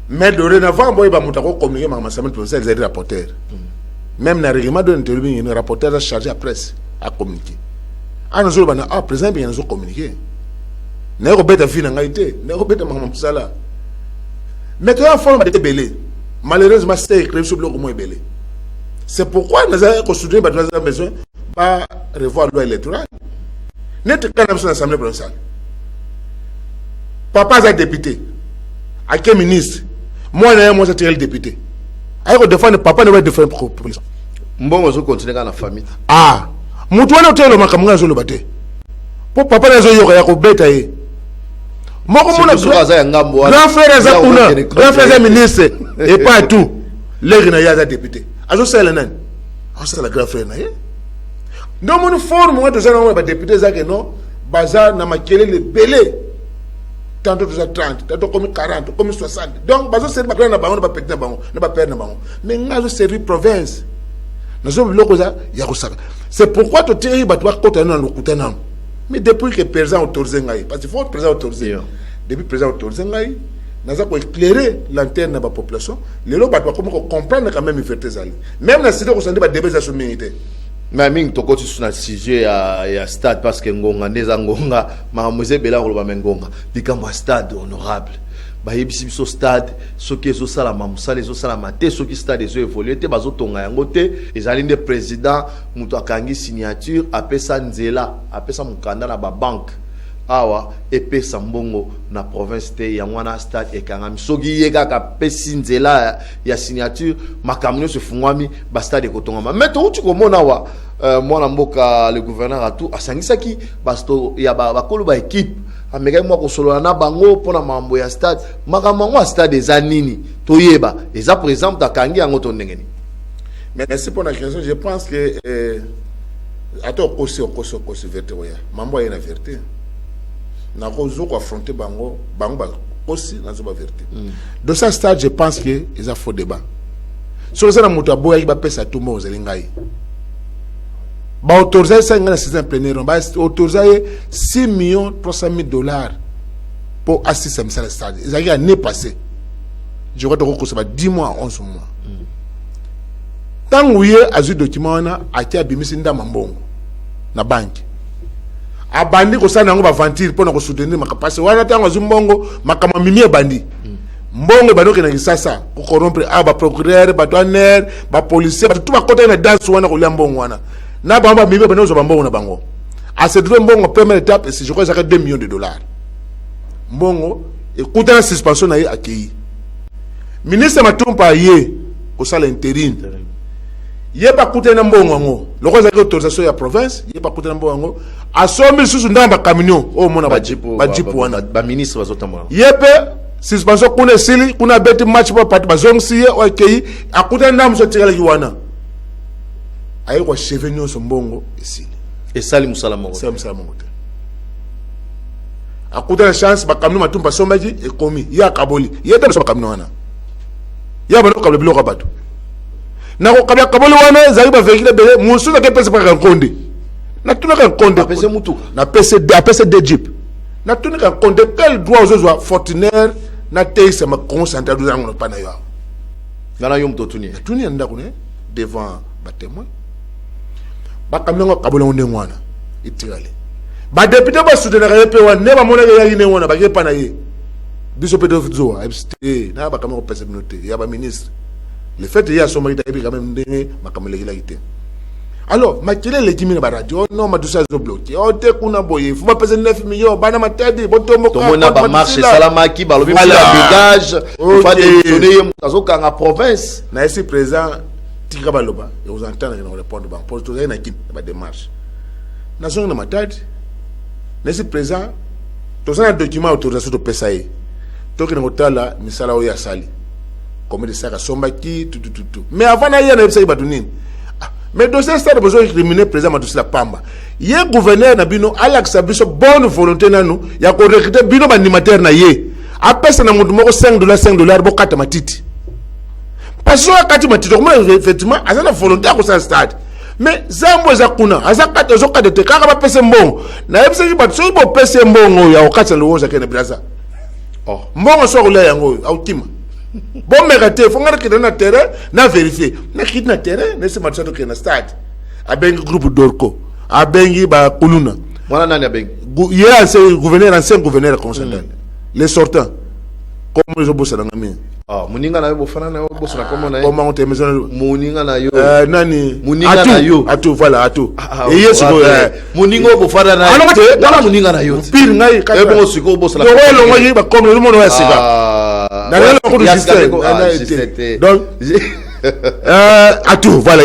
B: mais dorénavant boye ba mutako communiquer makambo semaine prochaine les rapporteurs même dans le règlement de l'interview, un rapporteur a chargé à presse à communiquer. Ah, nous avons ah, président, bien nous communiqué. Nous avons bête à fin en été, nous avons bête à maman sala. Mais quand la forme a été belée, malheureusement, c'est écrit sur le mot belé. C'est pourquoi nous avons construit une maison pour revoir la loi électorale. Nous sommes dans l'Assemblée provinciale. Papa est député. À quel ministre? Moi, je suis le député. Ayo défendre papa ne va défendre population.
A: Mbongo zo continuer na famille.
B: Ah, mutu wana otelo makamanga zo lobate. Po papa na zo yoka ya ko beta ye. Moko mona grand frère za kuna, grand frère za ministre et pas tout. Les na ya za député. Azo sala nan. Azo sala grand frère na ye. Non mon forme moi de za na ba député za que non, baza na makele le belé. Tantôt 30, tantôt comme 40, comme 60. Donc, bazo c'est pas na bango, na petit na bango, na pas perdre na bango. Mais ngazo servir province. Nous avons lokoza ya kosaka. C'est pourquoi tu tiri batwa kota na lokuta na. Mais depuis que président autorisé ngai, parce qu'il faut président autorisé. Depuis président autorisé ngai, naza ko éclairer l'antenne na ba population, les lo batwa comme comprendre quand même vérité zali. Même na cité ko sande ba débat za sommité.
A: Mais mingi toko tu na sujet ya stade parce que ngonga ndeza ngonga makamweze bela ko ba mengonga likambo stade honorable ba yebisi biso stade soki ezo sala mamusala ezo sala mate soki stade ezo évoluer te bazo tonga yango te ezali nde président muto akangi signature apesa nzela apesa mukanda na ba banque awa epesa mbongo na province te ya mwana stade ekangami soki yeka ka pesi nzela ya signature makamno se fungwami ba stade ekotongama mais to uti komona wa mwana mboka le gouverneur a tout asangisaki basto ya bakolo ba équipe ameka mwa ko solo na bango pona mambo ya stade makambo ya stade eza nini toyeba eza par exemple takangi yango to ndengeni.
B: Mais merci pour la question, je pense que ato kosi vérité oya mambo ya na vérité na kozo ko affronter bango ba kosi na zo ba vérité. Dans ce stade je pense que ils a faux débat. Sur ça na moto aboya ba pesa tout mo zelingai. Ba autoriser ça ngana c'est un plénière ba autoriser 6 300 000 $ pour assister à ce stade. Ils a année passée. Je crois que ça va 10 mois 11 mois. Tant ouye azu document na atia bimisi ndama mbongo na banque. Abandi ko sana ngo ba ventir pour na ko soutenir makapase wana tango azu mbongo makama mimi bandi. Mbongo banoke na kisasa ko corrompre ba procureur ba douanier ba policier ba tout ba kota na dance wana ko mbongo wana. Na bamba mimi banozo ba mbongo na bango. A ce trouver mbongo première étape c'est je crois ça 2 millions de $. Mbongo écoute la suspension na accueilli. Ministre Matumpa ye ko sala intérim. Ye pa kuta na mbongo ngo loko za autorisation ya province ye pa kuta na mbongo ngo asombi susu ndamba camion o mona ba jipu wana
A: ba ministre bazotambola
B: ye pe suspension kuna sili kuna beti match pa parti bazongsi ye okei akuta ndamba so tirela yiwana ayi ko chevenyo so mbongo esili
A: esali musala mongo
B: te akuta na chance ba camion Matumpa sombaji ekomi ya kaboli ye te so camion wana ya bano kabla biloko bato na ko kabla kabole wana zali ba véhicule bele musu na ke pese pa Nkonde na tuna ka Nkonde
A: pese mutuka
B: na pese de jeep na tuna ka Nkonde quel droit aux Fortuner na teisa ma concentré du zango pa na yo
A: ngana yom to tuni
B: tuni anda ko ne devant ba témoin ba kamlengo kabole onde ngwana itirale ba député ba soutenir yepe wa ne ba mona ya ine ngwana ba ke pa na ye biso peut zo na ba kamlengo pese noté ya ba ministre le fait qu'il y a son mari quand même ndenge makamele kilakité alors makile le kimi na ba radio non ma tout ça zo bloqué o te kuna boye fu ba pese 9 millions bana matadi botombo
A: ka to ba marché salamaki ba lobi la dégage fa de donner azo kanga province
B: na esi président tika baloba et vous entendez na répondre ba pour tout na kin ba démarche na zonga na matadi na esi président to ça document autorisation de PSAE to ke na hotala misala o ya sali comme de ça somba qui tout mais avant na yena ebisa batunini mais dossier stade besoin incriminer président Matusila Pamba ye gouverneur na bino Alex biso bonne volonté nanu ya ko recruter bino ba animateur na ye apesa na mutu moko $5 bo kata matiti parce que kati matiti comme effectivement azana volonté ko sa stade mais zambo za kuna azakata zo kata te kaka ba pese mbongo na ebisa ki batso bo pese mbongo ya okata lo za kene braza oh mbongo so ko le yango autima bon mérité faut nga que na terrain na vérifier na kit na terrain na se match to na stade abengi groupe d'orco abengi ba kuluna
A: voilà nani abengi
B: ancien gouverneur consulaire les sortants comme les bossa na ngami
A: ah muninga na yo bofana na yo bossa na comme na
B: comment on te maison
A: muninga na yo
B: nani
A: muninga na yo
B: atu voilà atu et yesu
A: muninga bofana na yo wala muninga na yo
B: pire ngai ka
A: e bo siko bossa la
B: ko lo ngai ba comme le monde wa sika dans le cours du système donc atu voilà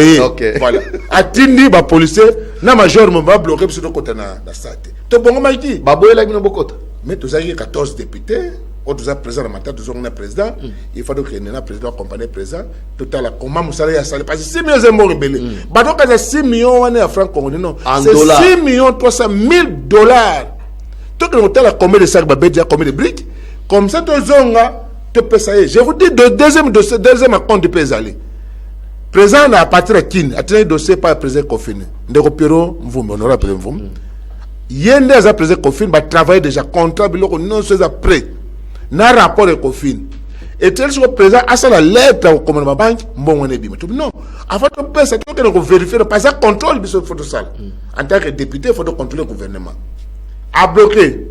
B: voilà atindi ba policier na major mo ba bloquer biso to kota na state to bongo maiki
A: ba boyela bino bokota
B: mais tous avez 14 députés autres à président de matin tous on est président il faut que le président accompagner président total à comment vous allez à saler parce que 6 millions de morts rebelles bah donc à 6 millions on est à francs congolais non c'est 6 millions 300 000 dollars tout le total à combien de sacs bah déjà combien de briques comme ça tout zonga te PSAE je vous dis deuxième compte de PSAE président à partir de kin a tenu dossier par président Kofine ndeko Pero Mvumbe honorable Mvumbe yende za président Kofine va travailler déjà contrat biloko non c'est après na rapport de Kofine et tel que président a la lettre au commandement banque mbongo ne bima non avant de penser que nous vérifier parce que contrôle biso photo sale en tant que député il faut contrôler le gouvernement a bloqué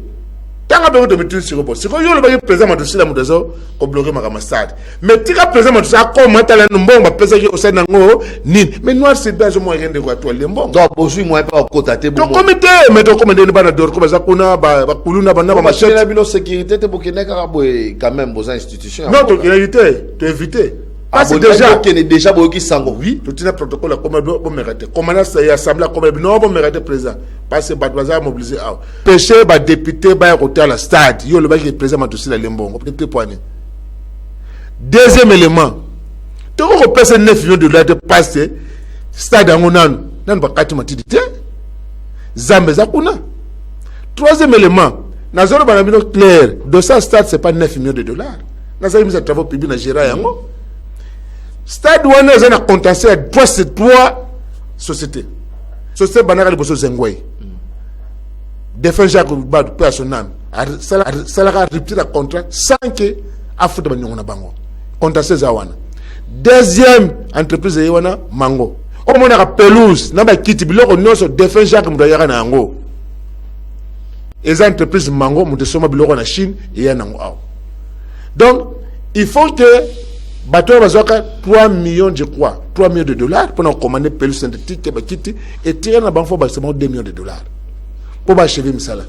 B: tant que de mettre sur le poste c'est que yo le président Matusila mudazo ko bloquer ma stade mais tika président Matusila comment tala mbongo pesa ki osana ngo nini mais noir c'est bien je moi rien de quoi toi le mbongo
A: donc aujourd'hui moi pas côté
B: bon comité mais to comité ne bana dor ko za kuna ba kuluna bana ba
A: machine na bino sécurité te bokene ka boy quand même aux institutions
B: non to éviter to éviter parce que
A: déjà boyoki sango
B: oui tout un protocole comme bon mérité commandant ça assemblée comme non bon mérité président parce que badwaza mobilisé péché ba député ba côté à la stade yo le ba qui président Matusila Lembongo peut point deuxième élément to ko pèse 9 millions de dollars de passer stade ngonanu nan ba kati matidité zambe za kuna troisième élément na zone ba bino clair de ça stade c'est pas 9 millions de dollars na ça mise à travaux publics na gérer yango stade wana eza na contentieux à trois sociétés société banaka liboso zengwei défunt Jacques Badou pe son âme salaka rupture la contrat sans que afuta banyongo na bango contentieux za wana deuxième entreprise ya wana mango o mona ka pelouse na ba kiti biloko nyonso défunt Jacques Mudayaka na yango eza entreprise mango mutu soma biloko na Chine et ya nango aw donc il faut que bateau bazoka 3 millions je crois 3 millions de dollars pour commander pelle synthétique et bakiti et tirer na banque faut basement 2 millions de dollars pour achever misala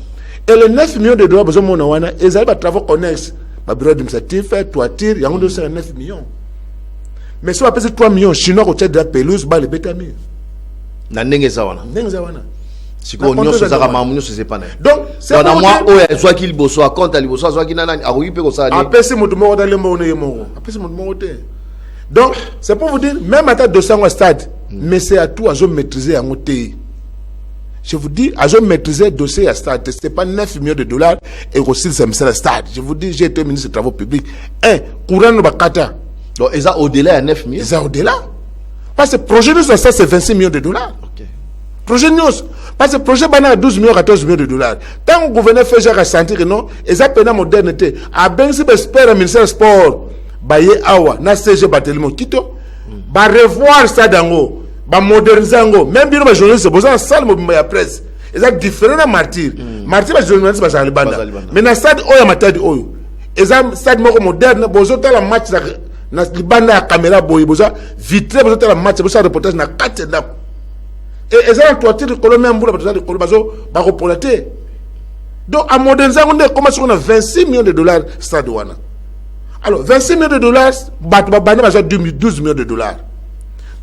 B: et les 9 millions de dollars besoin mona wana ezali ba travaux connexes ba bureau administratif toiture yango de 9 millions mais si on pèse 3 millions chinois ko tête de la pelouse ba le betami
A: na ndenge za wana siko nyonso za mamunyo se sepana
B: donc
A: c'est dans moi o soit qu'il bosso à compte ali bosso soit qu'il nana a oui pe ko ça
B: a pèse mutu mo dans le monde yemo a pèse mutu mo te donc c'est pour vous dire même à ta 200 stade mais c'est à tout à maîtriser en côté je vous dis à maîtriser dossier à stade c'est pas 9 millions de dollars et aussi c'est le stade je vous dis j'ai été ministre des travaux publics courant no bakata
A: Donc, ils ont au-delà de 9 millions.
B: Ils ont au-delà. Parce que le projet nous, ça, c'est 26 millions de dollars.
A: Ok.
B: Projet nous, parce que le projet banal 12 millions, 14 millions de dollars. Tant que le gouverneur fait genre à sentir que non, ils ont peine modernité. À ben si j'espère le ministère du sport, baye awa, na CG Barthélémy Kito, va revoir ça dango, va moderniser dango. Même bien les journalistes, c'est besoin de salle mobile à presse. Ils ont différents martyrs. Martyrs les journalistes basent à l'Ibanda. Mais dans stade oyo matadi oyo, ils ont stade moderne, besoin de la match na Libanda ya caméra boy, besoin vitré, besoin de la match, besoin de reportage na 4 étapes. Et ils ont toité de Colombie, besoin de Colombie, ba reporter. Donc à moderniser on est comment on a 26 millions de dollars stade wana. Alors 26 millions de dollars, bani besoin 12 millions de dollars.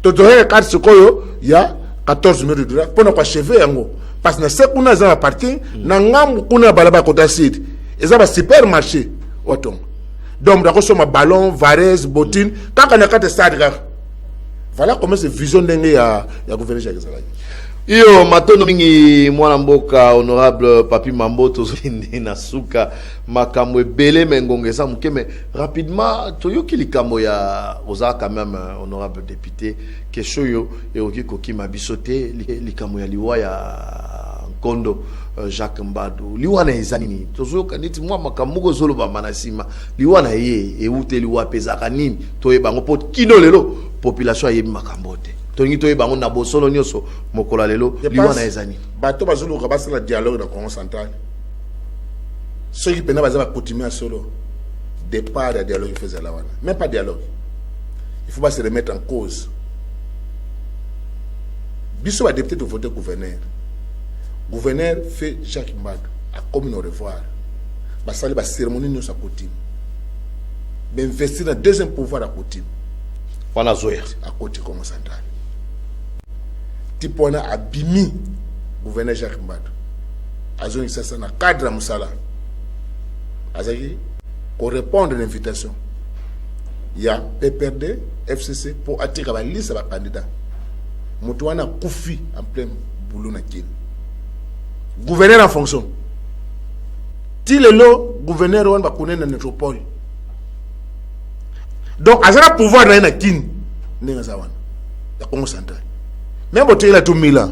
B: Donc dans les 4 secoyo, il y a 14 millions de dollars pour ne pas achever yango. Parce que c'est qu'on a dans la partie, na ngam kuna balaba kota site. Ils ont un supermarché autant. Donc d'accord sur ma ballon, varese, bottine, quand on a 4 stades. Voilà comment c'est vision dengue ya gouverneur Jacques Zalaki.
A: Iyo matono mingi mwana mboka honorable Papi Mambo tozindi na suka makamwe belé mengongeza mukeme rapidement toyoki likambo ya oza quand même honorable député question yo eoki koki mabisote likambo ya liwa ya Kondo Jacques Mbadu liwa na ezanini tozoka niti mwa makamugo zolo ba manasima liwa na ye eute liwa pezaka nini toyeba ngo kino lelo population ayebi makambote tongi toyeba ngo na bosolo nyoso mokola lelo liwa na ezani
B: bato bazulu ka basala dialogue na Congo central ceux qui pena baza continuer solo départ de dialogue faisait là wana même pas dialogue il faut pas se remettre en cause biso ba député de voter gouverneur fait Jacques Mbadu a comme au revoir basali ba cérémonie nyoso coutume d'investir dans deuxième pouvoir à coutume
A: wana zoya
B: à côté Congo central tipona abimi gouverneur Jacques Mbadu azoni sasa na cadre musala azaki pour répondre à l'invitation il y a PPRD FCC pour attirer la liste de candidats mutuana kufi en plein boulot na kine gouverneur en fonction tilelo gouverneur on va connaître la métropole donc azana pouvoir na kine nenga zawana ya Congo central même boté la tout Milan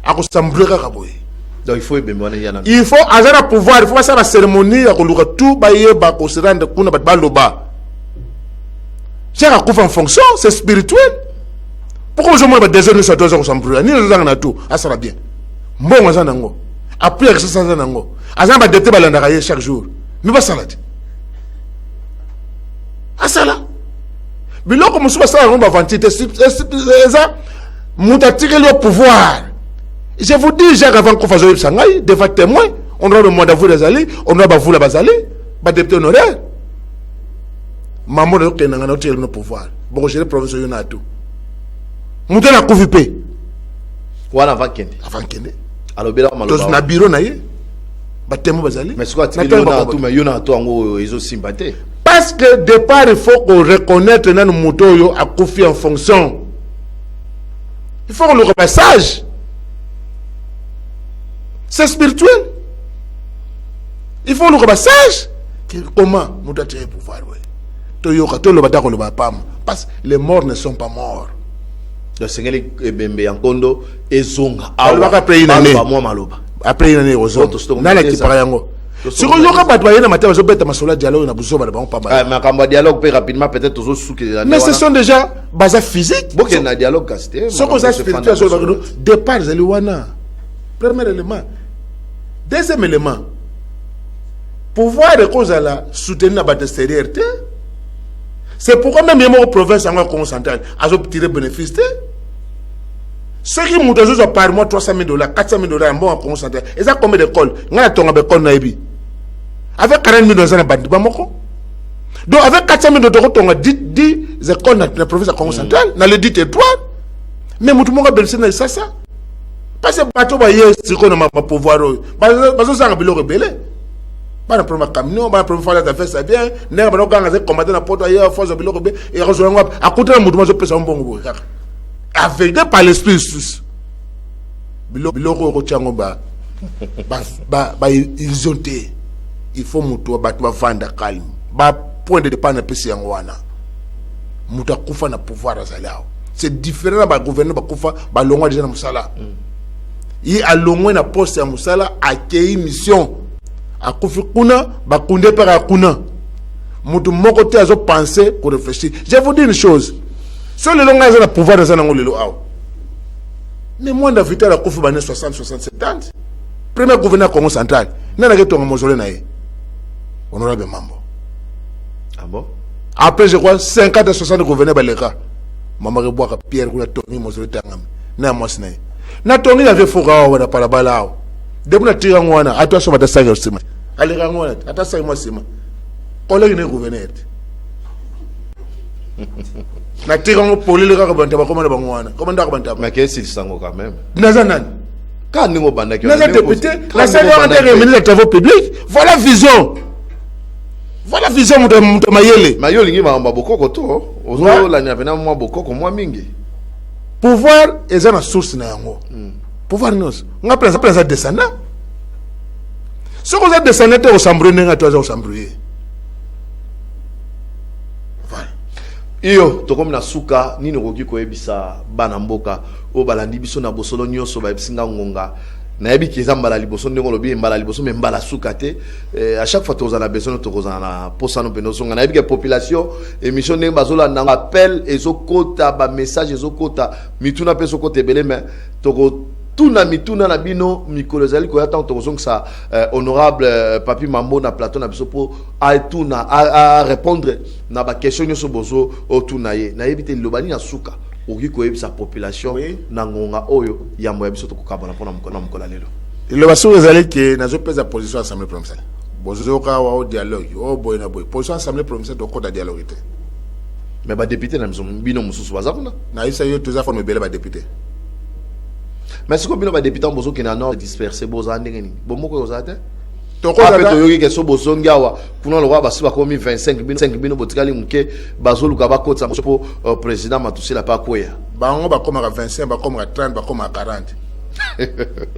B: akosambreka kaboye
A: donc il faut bemwana yana
B: il faut azana pouvoir il faut faire la cérémonie ya koluka tout baye ba ko se rendre kuna ba loba j'ai un coup en fonction c'est spirituel pourquoi je me désolé sur 2 ans sambreka ni les na tout ça sera bien mbongo azana ngo après que ça azana ngo azana ba dété balanda kaye chaque jour mais pas salade asala biloko musuba sala ngomba vantité ça mutatire le pouvoir. Je vous dis, Jacques, avant qu'on fasse le Shanghai, devant témoin, on doit le mois d'avril des alliés, on doit bavou la basali, pas député honoraire. Maman de l'autre, n'a pas le pouvoir. Bon, j'ai le professeur Yonatou. Mouton a couvipé.
A: Voilà, avant Kende.
B: Avant Kende.
A: Alors, bien, on
B: a bureau naïe. Batémo basali.
A: Mais c'est quoi, tu veux Yonatou, ils ont sympathie.
B: Parce que, départ, il faut qu'on reconnaisse que nos moutons a confié en fonction. Il faut qu'on le repassage. C'est spirituel. Il faut le repassage. Comment nous devons tirer pouvoir. Parce que les morts ne sont pas morts.
A: Le Seigneur est en Kondo et Zonga.
B: Après une année. Après une année, aux autres. Si on a pas de matin, je vais te dialogue. Mais ce sont déjà bases physiques. Ce qu'on a spirituel, départ, c'est le premier élément. Deuxième élément, pouvoir de cause à la soutenir la bataille extérieure. C'est pourquoi même les provinces en Congo central ont tiré bénéfice. Ceux qui m'ont par mois 300 000 $, 400 000 $ en bon Congo central, ils ont combien d'écoles? Ils ont école naïbi. Avec 40 000 $, donc avec 400 000 $, on a 10 écoles dans la province de Congo central, dans le dit territoire. Mais tout le monde a besoin de ça. Parce que bateau ba yes siko na pouvoir bazo sanga bilo rebelle ba na problème camion ba na problème faire faire ça bien ne ba no ganga ze commander na porte ailleurs force bilo rebelle et rejoindre ngwa akuta mutu mazo pesa mbongo bo kaka avec par l'esprit sus bilo ko tchango ba ils ont été il faut mutu ba vendre calme ba point de départ na pesi yango wana muta kufa na pouvoir azalao c'est différent na ba gouvernement ba kufa ba longwa déjà na musala yi alongwe na poste ya musala akei mission akufi kuna ba kunde para kuna mutu moko te azo penser ko réfléchir. Je vous dis une chose, sur le long na pouvoir dans nango lelo aw mais moi na vital akufi ba 60 70 premier gouverneur Congo central nana ke tonga mozole na ye honorable Mambo.
A: Ah bon?
B: Après, je crois, 50 à 60 gouverneurs baleka. Maman reboire Pierre ou la Tony Mozole Tangam. Na mosne. Na Tony avait fora ou na palabala. Debout na tirangwana, à toi sur ma saga aussi. Allez rangwana, à ta saga moi sima. Collègue ne gouverneur. Na tirango poli le rabanta ba komanda bangwana. Komanda rabanta.
A: Mais qu'est-ce qu'il sango quand même?
B: Nazanan.
A: Quand nous banda que
B: Naza député, la saga de ministre des travaux publics. Voilà vision. Voilà vision muta mayele.
A: Mayole ngi ma bokoko to. Ozo la nyavena mwa bokoko mwa mingi.
B: Pouvoir est une source na yango. Pouvoir nous. Nga pensa descendant. Ce qu'on a descendant te osambru nenga to osambru. Voilà.
A: Iyo tokomi na suka nini koki koyebisa bana mboka o balandi biso na bosolo nyoso ba bisinga ngonga. Na yebi ki ezambala liboso ndenge lobi mbala liboso me mbala suka te à chaque fois tozana besoin tokozana posano penozonga na yebi ke population émission ndenge bazola na appel ezokota ba message ezokota mituna peso kote belé mais toko tuna mituna na bino mikolo ezali ko yata tokozonga sa honorable Papi Mambo na plateau na biso po a tuna à répondre na ba question nyoso bozo o tuna ye na yebi te lobani na suka oki koyebisa population na ngonga oyo yambo ya biso tokokabana pona mukola lelo
B: le baso ezali ke nazo pesa position assemblée provinciale bozo ka wa dialogue o boy na boy position assemblée provinciale to kota dialogue te
A: mais ba député na bino mususu bazakuna
B: na isa yo toza forme bele ba député
A: mais siko bino ba député bozo ke na nord dispersé boza ndenge ni bomoko yozate
B: toko za
A: to yoki ke so bozongi awa kuna lo ba siba komi 25 bino botikali muke bazoluka bakotsa po président Matusila pa koya
B: bango ba koma 25 ba koma 30 ba koma 40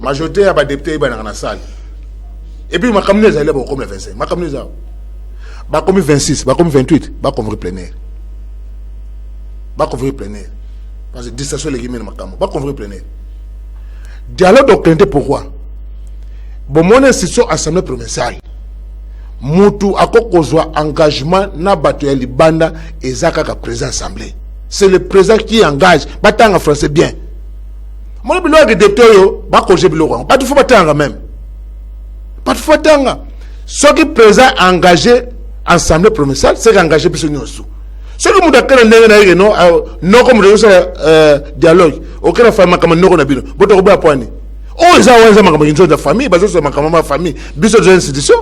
B: majorité ya ba député ba na salle et puis ma kamine za lebo comme 25 ma kamine za ba comme 26 ba comme 28 ba convoquer plénière parce que distanciation les guillemets makamo ba convoquer plénière dialogue doctrinaire pourquoi bon mon institution assemblée provinciale mutu akokozwa engagement na bato ya libanda ezaka ka président assemblée c'est le président qui engage batanga français bien mon bilo de député yo ba koje bilo ba tu faut batanga même pas tu faut batanga ce qui président engagé assemblée provinciale c'est engagé biso nyoso ce que muda kana ndenge na yeke no comme de dialogue okena fama kama noko na bino boto ko ba point oh ils ont un makambo de famille bazo so makambo ma famille biso de institution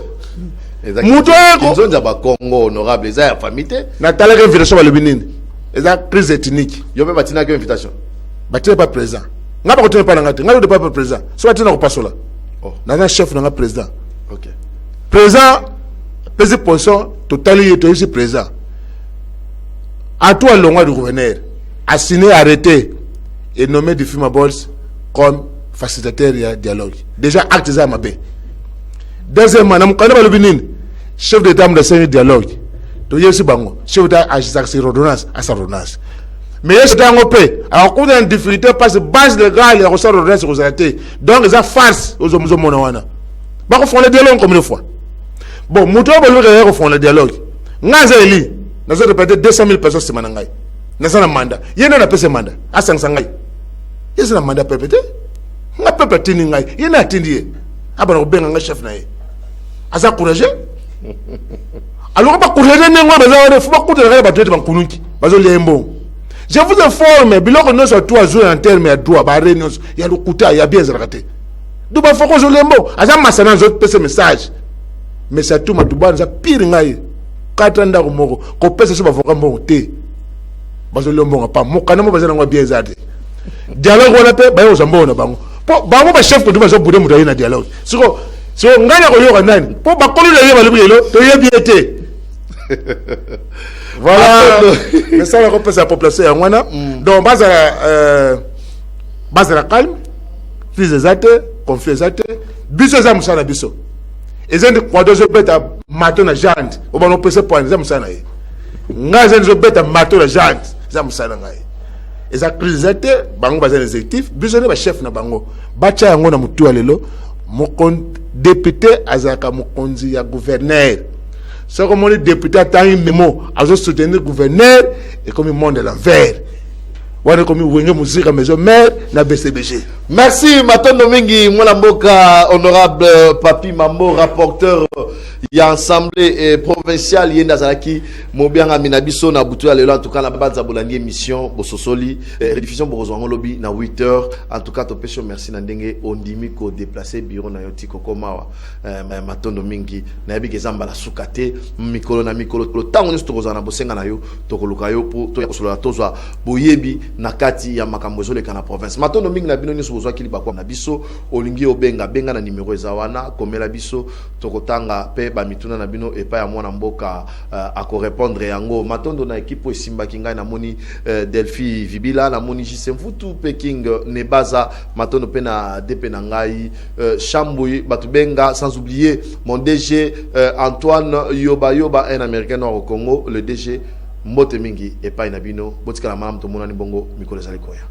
B: muto ko
A: ils ont ba Congo honorable za famille te
B: na tala ke invitation ba lebinini eza crise ethnique
A: yo me batina ke invitation
B: batina pas président ngaba ko tene pa ngati ngalo de pas président so batina ko pasola oh na chef na président
A: OK
B: président pese position totali to ici président à toi le roi du gouverneur a signé arrêté et nommé du Fimabols comme facilitateur ya dialogue déjà acte za mabe deuxièmement nam kana balubinin chef d'état de série dialogue to yesi bango chef d'état agissant sur ordonnance à sa ordonnance mais yesi dango pe a ko dans difficulté parce que base légale ya ko sa ordonnance ko zate donc ça farce aux hommes mona wana ba ko font le dialogue comme une fois bon muto ba lu ko font le dialogue ngaza eli na zo répéter 200,000 personnes semana ngai na sana mandat yena na pese mandat asangsa ngai yesi na mandat pépété nga peuple tini ngai yena tindi abana ko benga nga chef na ye asa courageux alors pas courageux ne ngwa baza faut pas courageux ba tete ban kununki bazo lembo je vous informe biloko no so toi jouer en terme ya droit ba réunion ya lokuta ya bien zrakate du ba foko zo lembo asa masana zo pese message mais ça tout matuba za pire ngai katanda ko moko ko pese so ba foka mbongo te bazo lembo pa mokana mo baza ngwa bien zate dialogue wana pe ba yo zambona bango po bango ba chef ko duba zo bude mudayi na dialogue so ngana ko yoka nani po ba kolu le yeba lebilo to yebi ete voilà mais ça va repasser la population ya wana donc bazala calme crise zate conflit zate biso za musala biso ezende kwa dozo beta mato na jante o ba no pesa point za musana ye ngaze nzo beta mato na jante za musana ngai eza crise te bango baza exécutif bisone ba chef na bango bacha yango na mutu alelo député azaka mokonzi ya gouverneur ce comme on est député tangi memo azo soutenir gouverneur et comme monde l'envers wana comme wenge muzika maison mère na BCBG.
A: Merci Matondo mingi mwana mboka honorable Papi Mambo rapporteur ya assemblée provinciale yenda zalaki mobianga minabiso na butu ya lelo en tout cas na banza bolandi émission bososoli rediffusion borozwango lobi na 8h en tout cas topesho merci na ndenge ondimi ko déplacer bureau na yoti kokomawa Matondo mingi na yabi kezamba la sukate mikolo na mikolo tango nyo tokozana bosenga na yo tokoluka yo po to yakosolola tozwa boyebi na kati ya makambo ezoleka na province Matondo mingi na bino nyo bozwa kili bakwa na biso olingi obenga benga na numéro ezawana komela biso tokotanga pe ba mituna na bino epa ya mwana mboka ako répondre yango Matondo na equipe esimba kinga na moni Delphi Vibila na moni Jisemfutu Peking Nebaza Matondo pe na depe na ngai Chamboui batubenga sans oublier mon DG Antoine Yoba un américain au Congo le DG Mbote mingi epa na bino botika la malam to monani bongo mikolo zalikoya.